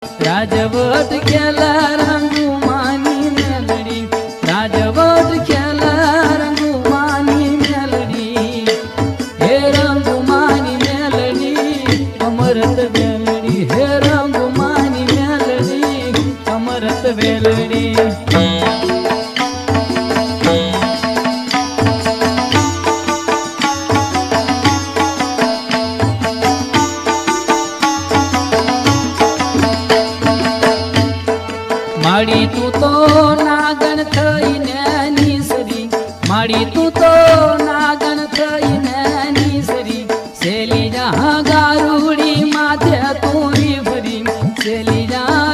राजवट केला रंगुमानी मेलडी, राजवट केला रंगुमानी मेलडी, हे रंगुमानी मेलडी अमरत वेलडी, हे रंगुमानी मेलडी अमरत वेलडी। माड़ी तू तो नागन थई नैनी सरी, माड़ी तू तो नागन थई नैनी सरी, सेली जहाँ गारूड़ी माथे तू भरी, सेली जहाँ